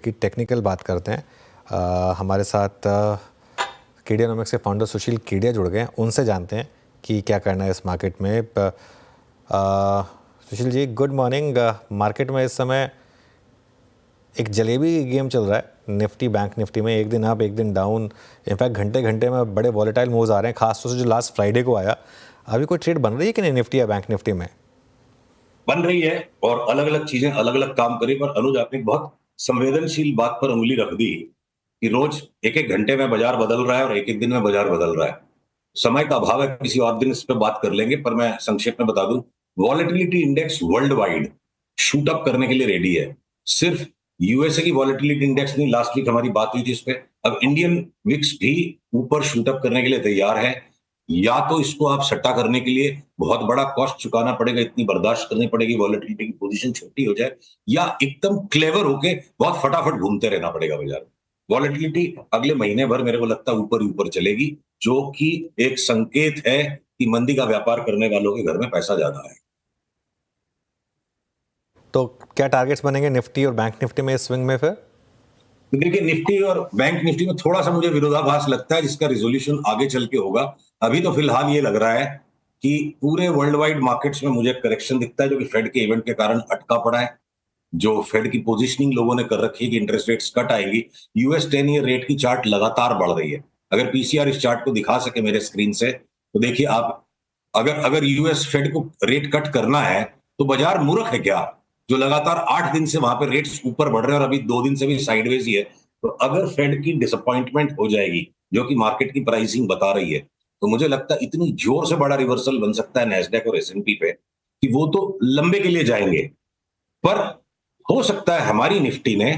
की टेक्निकल बात करते हैं। हमारे साथ केडियानॉमिक्स के फाउंडर सुशील केडिया जुड़ गए हैं, उनसे जानते हैं कि क्या करना है इस मार्केट में। Sushil ji, good morning. Market में इस समय एक जलेबी गेम चल रहा है, निफ्टी बैंक निफ्टी में एक दिन अप एक दिन डाउन। इनफैक्ट घंटे घंटे में बड़े वॉलेटाइल मूव्स आ रहे हैं, खासतौर से जो लास्ट फ्राइडे को आया। अभी कोई ट्रेड बन रही है कि नहीं निफ्टी या बैंक निफ्टी में? बन रही है और अलग अलग चीजें अलग अलग काम करी। पर अनुज, आपने एक बहुत संवेदनशील बात पर उंगली रख दी कि रोज एक एक घंटे में बाजार बदल रहा है और एक एक दिन में बाजार बदल रहा है। समय का अभाव है, किसी और दिन इस पर बात कर लेंगे, पर मैं संक्षेप में बता दूं। Volatility index world wide shoot up करने के लिए रेडी है। सिर्फ यूएसए की वॉलेटिलिटी इंडेक्स नहीं, लास्ट वीक हमारी बात हुई थी इस पे। अब इंडियन विक्स भी ऊपर शूट अप करने के लिए तैयार है। या तो इसको आप सट्टा करने के लिए बहुत बड़ा कॉस्ट चुकाना पड़ेगा, इतनी बर्दाश्त करनी पड़ेगी, वॉलेटिलिटी की पोजीशन छोटी हो जाए, या एकदम क्लेवर होके बहुत फटाफट घूमते रहना पड़ेगा बाजार में। वॉलेटिलिटी अगले महीने भर मेरे को लगता है ऊपर ऊपर चलेगी, जो कि एक संकेत है कि मंदी का व्यापार करने वालों के घर में पैसा ज्यादा है। तो क्या टारगेट्स बनेंगे निफ्टी और बैंक निफ्टी में इस स्विंग में फिर? देखिए, निफ्टी और बैंक निफ्टी में थोड़ा सा मुझे विरोधाभास लगता है, जिसका रिजोल्यूशन आगे चल के होगा। अभी तो फिलहाल ये लग रहा है कि पूरे वर्ल्ड वाइड मार्केट्स में मुझे करेक्शन दिखता है, जो कि फेड के इवेंट के कारण अटका पड़ा है। जो फेड की पोजीशनिंग लोगों ने कर रखी है कि इंटरेस्ट रेट्स कट आएंगी। यूएस 10 ईयर रेट की चार्ट लगातार बढ़ रही है। अगर पीसीआर इस चार्ट को दिखा सके मेरे स्क्रीन से, तो देखिए आप, अगर अगर यूएस फेड को रेट कट करना है तो बाजार मूर्ख है क्या, जो लगातार 8 दिन से वहां पे रेट्स ऊपर बढ़ रहे हैं और अभी 2 दिन से भी साइडवेज ही है। तो अगर फेड की डिसअपॉइंटमेंट हो जाएगी, जो कि मार्केट की प्राइसिंग बता रही है, तो मुझे लगता है इतनी जोर से बड़ा रिवर्सल बन सकता है नैस्डैक और एसएनपी पे कि वो तो लंबे के लिए जाएंगे। पर हो सकता है हमारी निफ्टी ने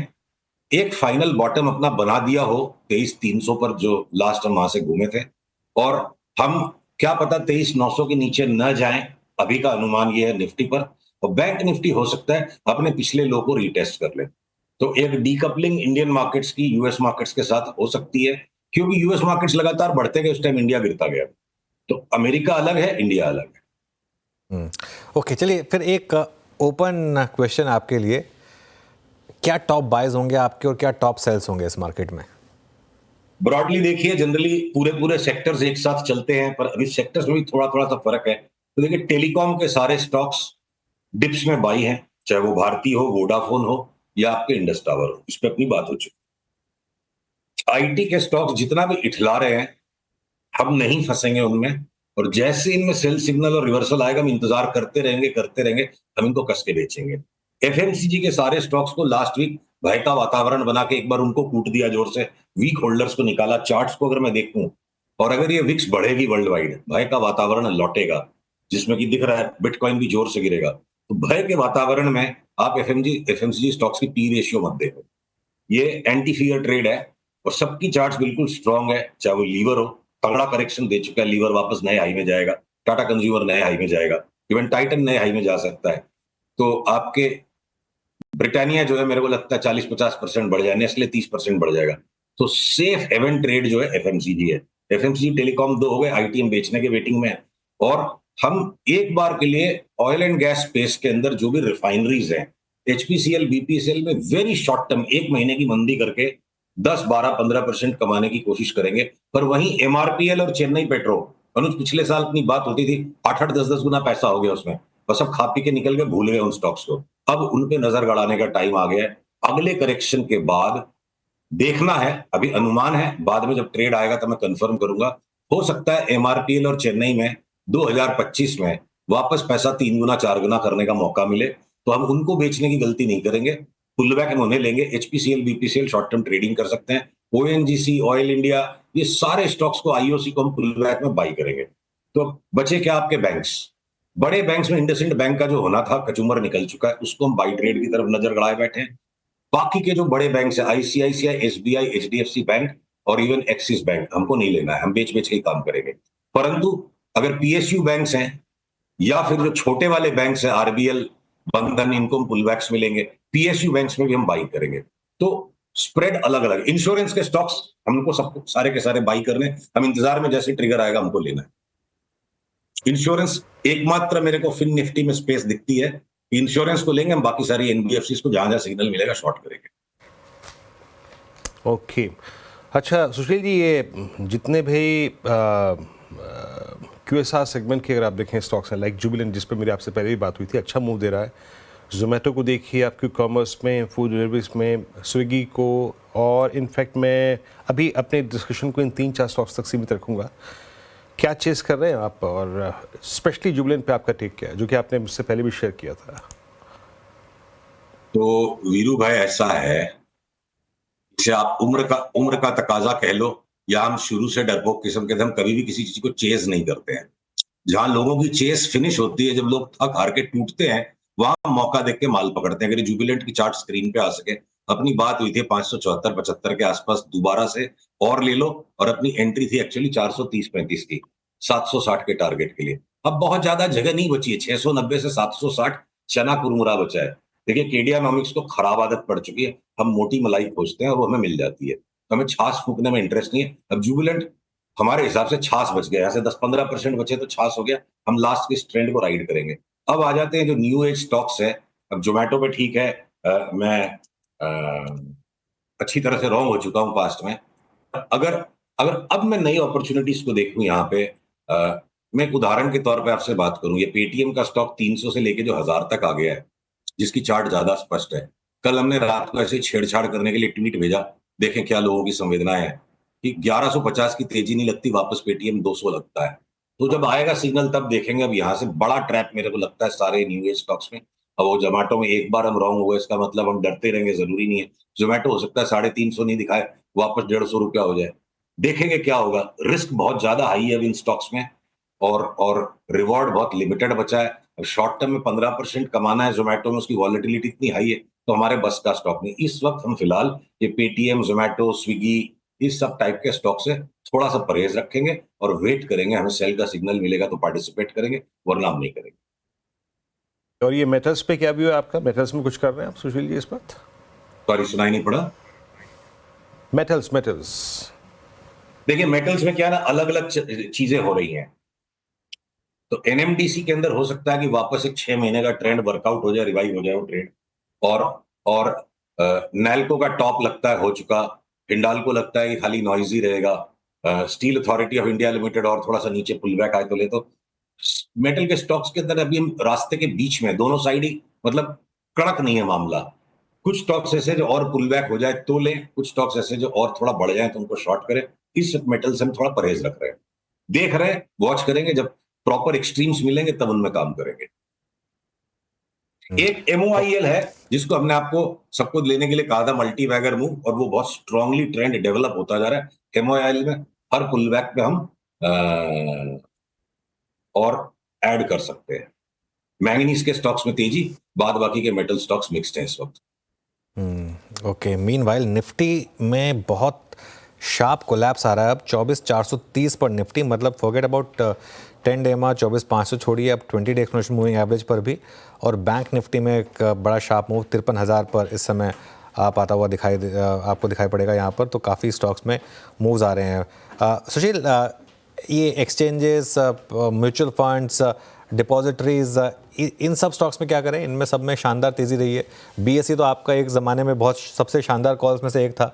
एक फाइनल बॉटम अपना बना दिया हो 23,300 पर, जो लास्ट हम वहां से घूमे थे। और हम, क्या पता, 23,900 के नीचे न जाएं। अभी का अनुमान ये है निफ्टी पर। और बैंक निफ्टी हो सकता है अपने पिछले लो को रीटेस्ट कर ले। तो एक डीकपलिंग इंडियन मार्केट्स की यूएस मार्केट्स के साथ हो सकती है, क्योंकि यूएस मार्केट्स लगातार बढ़ते गए, उस टाइम इंडिया गिरता गया। तो अमेरिका अलग है, इंडिया अलग है। ओके, चलिए फिर एक ओपन क्वेश्चन आपके लिए। क्या टॉप बाइज होंगे आपके और क्या टॉप सेल्स होंगे इस मार्केट में? ब्रॉडली देखिए, जनरली पूरे पूरे सेक्टर्स एक साथ चलते हैं, पर अभी सेक्टर्स में भी थोड़ा थोड़ा सा फर्क है। तो देखिए, टेलीकॉम के सारे स्टॉक्स डिप्स में बाई हैं, चाहे वो भारती हो, वोडाफोन हो, या आपके इंडस टावर हो। इस पे अपनी बात हो चुकी। आईटी के स्टॉक्स जितना भी इठला रहे हैं, हम नहीं फंसेंगे उनमें। और जैसे इनमें सेल सिग्नल और रिवर्सल आएगा, हम इंतजार करते रहेंगे, हम इनको कस के बेचेंगे। एफएमसीजी के सारे स्टॉक्स को लास्ट वीक भय का वातावरण बना के एक बार उनको कूट दिया जोर से, वीक होल्डर्स को निकाला। चार्ट्स को अगर मैं देखूं, और अगर ये विक्स बढ़ेगी वर्ल्ड वाइड, भय का वातावरण लौटेगा, जिसमें कि दिख रहा है बिटकॉइन भी जोर से गिरेगा। तो भय के वातावरण में आप एफएमसीजी स्टॉक्स की पी रेशियो मत देखो। ये एंटी फियर ट्रेड है। और सबकी चार्ट्स बिल्कुल स्ट्रांग है, चाहे वो लीवर हो, तगड़ा करेक्शन दे चुका है लीवर, वापस नए हाई में जाएगा। टाटा कंज्यूमर नए हाई में जाएगा, इवन टाइटन नए हाई में जा सकता है। तो आपके ब्रिटानिया जो है, मेरे को लगता है 40-50% बढ़ जाए, नेस्ले 30% बढ़ जाएगा। तो सेफ हेवन ट्रेड जो है एफएमसीजी है। एफएमसीजी टेलीकॉम दो हो गए, आईटीएम बेचने के वेटिंग में है। और हम एक बार के लिए ऑयल एंड गैस स्पेस के अंदर जो भी रिफाइनरीज हैं, एचपीसीएल बीपीसीएल में वेरी शॉर्ट टर्म 1 महीने की मंदी करके 10-12-15% कमाने की कोशिश करेंगे। पर वहीं एमआरपीएल और चेन्नई पेट्रो, अनुज, पिछले साल अपनी बात होती थी, 8-8 10-10 गुना पैसा हो गया उसमें। बस अब खा पी के निकल गए, भूल गए उन स्टॉक्स को। अब उन पे नजर गड़ाने का टाइम आ गया है। अगले करेक्शन के बाद देखना है, अभी अनुमान है, बाद में जब ट्रेड आएगा तो मैं कंफर्म करूंगा। हो सकता है एमआरपीएल और चेन्नई में 2025 में वापस पैसा 3 गुना 4 गुना करने का मौका मिले, तो हम उनको बेचने की गलती नहीं करेंगे। पुल बैक हम उन्हें लेंगे। HPCL BPCL short term trading कर सकते हैं। ओएनजीसी, ऑयल इंडिया, ये सारे स्टॉक्स को, आईओसी को हम पुल बैक में बाई करेंगे। तो बचे क्या आपके बैंक्स। बड़े बैंक्स में इंडसइंड बैंक का जो होना था, कचूमर निकल चुका है, उसको हम बाई ट्रेड की तरफ नजर गड़ाए बैठे हैं। बाकी के जो बड़े बैंक है, आईसीआईसीआई, एसबीआई, एचडीएफसी बैंक और इवन एक्सिस बैंक, हमको नहीं लेना है, हम बेच बेच के ही काम करेंगे। परंतु अगर पीएसयू बैंक्स हैं, या फिर जो छोटे वाले बैंक्स हैं, आरबीएल, बंधन, इनको हम पुलबैक्स में लेंगे। पीएसयू बैंक्स में भी हम बाई करेंगे। तो स्प्रेड अलग अलग। इंश्योरेंस के स्टॉक्स हमको सब सारे के सारे बाई करने, हम इंतजार में, जैसे ट्रिगर आएगा हमको लेना है। इंश्योरेंस एकमात्र मेरे को फिन निफ्टी में स्पेस दिखती है। इंश्योरेंस को लेंगे हम, बाकी सारी एनबीएफसी को जहां जहां सिग्नल मिलेगा शॉर्ट करेंगे। ओके। अच्छा सुशील जी, ये जितने भी QSR सेगमेंट के अगर आप देखें स्टॉक्स हैं, लाइक जुबिलेंट जिस पर मेरी आपसे पहले भी बात हुई थी, अच्छा मूव दे रहा है। जोमेटो को देखिए, आपके कॉमर्स में, फूड डिलीवरीज में, स्विगी को, और इनफैक्ट मैं अभी अपने डिस्कशन को इन 3-4 स्टॉक्स तक सीमित रखूँगा। क्या चेस कर रहे हैं आप, और स्पेशली जुबिलेंट पे आपका टेक क्या है, जो कि आपने मुझसे पहले भी शेयर किया था? तो वीरू भाई, ऐसा है, इसे आप उम्र का तकाजा कह लो, या हम शुरू से डरपोक किस्म के थे, हम कभी भी किसी चीज को चेज नहीं करते हैं। जहां लोगों की चेस फिनिश होती है, जब लोग थक हार के टूटते हैं, वहां मौका देख के माल पकड़ते हैं। अगर जुबिलेंट की चार्ट स्क्रीन पे आ सके, अपनी बात हुई थी 574-75 के आसपास, दोबारा से और ले लो, और अपनी एंट्री थी एक्चुअली 430-35 की, 760 के टारगेट के लिए। अब बहुत ज्यादा जगह नहीं बची है, 690 से 760 चना कुरमुरा बचा है। देखिए, केडियानॉमिक्स को खराब आदत पड़ चुकी है, हम मोटी मलाई खोजते हैं और वो हमें मिल जाती है, तो हमें छाछ फूकने में इंटरेस्ट नहीं है। अब जुबिलेंट हमारे हिसाब से छाछ बच गया, ऐसे 10-15% बचे तो छाछ हो गया, हम लास्ट के इस ट्रेंड को राइड करेंगे। अब आ जाते हैं जो न्यू एज स्टॉक्स है। अब जोमेटो पे ठीक है, मैं अच्छी तरह से रॉन्ग हो चुका हूं पास्ट में। अगर अगर अब मैं नई अपॉर्चुनिटीज को देखूं यहाँ पे, मैं एक उदाहरण के तौर पे आपसे बात करूं, ये पेटीएम का स्टॉक 300 से लेके जो 1000 तक आ गया है, जिसकी चार्ट ज्यादा स्पष्ट है। कल हमने रात को ऐसे छेड़छाड़ करने के लिए ट्वीट भेजा, देखें क्या लोगों की संवेदनाएं हैं, कि 1150 की तेजी नहीं लगती, वापस पेटीएम 200 लगता है। तो जब आएगा सिग्नल तब देखेंगे। अब यहाँ से बड़ा ट्रैप मेरे को लगता है सारे न्यू एज स्टॉक्स में। अब वो जोमेटो में एक बार हम रॉन्ग हो गए, इसका मतलब हम डरते रहेंगे जरूरी नहीं है। जोमेटो हो सकता है 350 नहीं दिखाए, वापस 150 रुपया हो जाए। देखेंगे क्या होगा। रिस्क बहुत ज्यादा हाई है अब इन स्टॉक्स में, और रिवॉर्ड बहुत लिमिटेड बचा है। अब शॉर्ट टर्म में 15% कमाना है जोमेटो में, उसकी वॉलेटिलिटी इतनी हाई है, तो हमारे बस का स्टॉक नहीं। इस वक्त हम फिलहाल ये पेटीएम, जोमेटो, स्विगी, इस सब टाइप के स्टॉक से थोड़ा सा परहेज रखेंगे और वेट करेंगे। हमें सेल का सिग्नल मिलेगा तो पार्टिसिपेट करेंगे, वरना हम नहीं करेंगे। और ये मेटल्स पे क्या व्यू है आपका? मेटल्स में कुछ कर रहे हैं आप सुशील जी इस वक्त? सॉरी, सुनाई नहीं पड़ा। मेटल्स मेटल्स देखिए, मेटल्स में क्या ना, अलग अलग चीजें हो रही हैं। तो एनएमडीसी के अंदर हो सकता है कि वापस एक 6 महीने का ट्रेंड वर्कआउट हो जाए, रिवाइव हो जाए वो ट्रेंड। और नैल्को का टॉप लगता है हो चुका। हिंडाल्को लगता है कि खाली नॉइज ही रहेगा। Steel authority of India limited और थोड़ा सा नीचे पुल बैक आए तो ले। तो मेटल के स्टॉक्स के अंदर अभी हम रास्ते के बीच में, दोनों साइड ही, मतलब कड़क नहीं है मामला। कुछ स्टॉक्स ऐसे जो और पुल बैक हो जाए तो लें, कुछ स्टॉक्स ऐसे जो और थोड़ा बढ़ जाए तो उनको शॉर्ट करें। इस मेटल से हम थोड़ा परहेज रख रहे हैं, देख रहे हैं, वॉच करेंगे। जब प्रॉपर एक्सट्रीम्स मिलेंगे तब उनमें काम करेंगे। एक एमओआईएल है जिसको हमने आपको सबको लेने के लिए कहा था, मल्टी बैगर मूव, और वो बहुत स्ट्रांगली ट्रेंड डेवलप होता जा रहा है। एमओआईएल में हर पुल बैक पे हम और ऐड कर सकते हैं। मैंगनीज के स्टॉक्स में तेजी, बाद बाकी के मेटल स्टॉक्स मिक्स्ड हैं इस वक्त। ओके, मीनवाइल निफ्टी में बहुत शार्प कोलैप्स आ रहा है अब 24,430 पर निफ्टी, मतलब फॉरगेट अबाउट 10 डे EMA 24,500 छोड़िए, अब 20 डे एक्सपोनेंशियल मूविंग एवरेज पर भी। और बैंक निफ्टी में एक बड़ा शार्प मूव 53,000 पर इस समय आप आता हुआ आपको दिखाई पड़ेगा यहाँ पर। तो काफ़ी स्टॉक्स में मूव्स आ रहे हैं। सुशील, ये एक्सचेंजेस, म्यूचुअल फंड्स, डिपॉजिटरीज, इन सब स्टॉक्स में क्या करें? इनमें सब में शानदार तेज़ी रही है। BSE तो आपका एक ज़माने में बहुत सबसे शानदार कॉल्स में से एक था,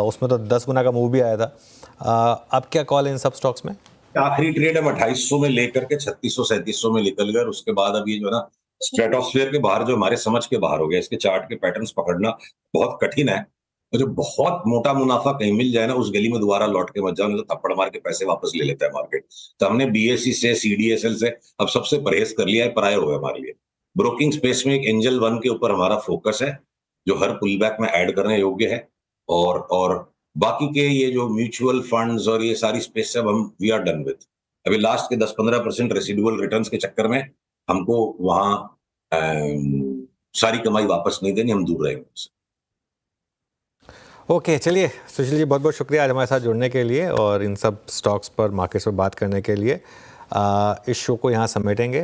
उसमें तो 10 गुना का मूव भी आया था। अब क्या कॉल है इन सब स्टॉक्स में? आखिरी ट्रेड हम 2800 में लेकर के 3600-3700 में निकल गए। उसके बाद अब ये जो है ना, स्ट्रेटोस्फीयर के बाहर, जो हमारे समझ के बाहर हो गया। इसके चार्ट के पैटर्न्स पकड़ना बहुत कठिन है। तो जो बहुत मोटा मुनाफा कहीं मिल जाए ना, उस गली में दोबारा लौट के मत जाओ, नहीं तो थप्पड़ मार के पैसे वापस ले लेता है मार्केट। तो हमने BSE से, CDSL से अब सबसे परहेज कर लिया है, पराये हो गए हमारे लिए। ब्रोकिंग स्पेस में एक एंजल वन के ऊपर हमारा फोकस है, जो हर पुल बैक में ऐड करने योग्य है। और बाकी के ये जो म्यूचुअल फंड्स और ये सारी स्पेस से अब हम वी आर डन विद। अभी लास्ट के 10-15% रेसिडुअल रिटर्न्स के चक्कर में हमको वहां सारी कमाई वापस नहीं देनी, हम दूर रहेंगे उससे। ओके, चलिए सुशील जी, बहुत बहुत शुक्रिया आज हमारे साथ जुड़ने के लिए और इन सब स्टॉक्स पर, मार्केट्स पर बात करने के लिए। इस शो को यहाँ समेटेंगे।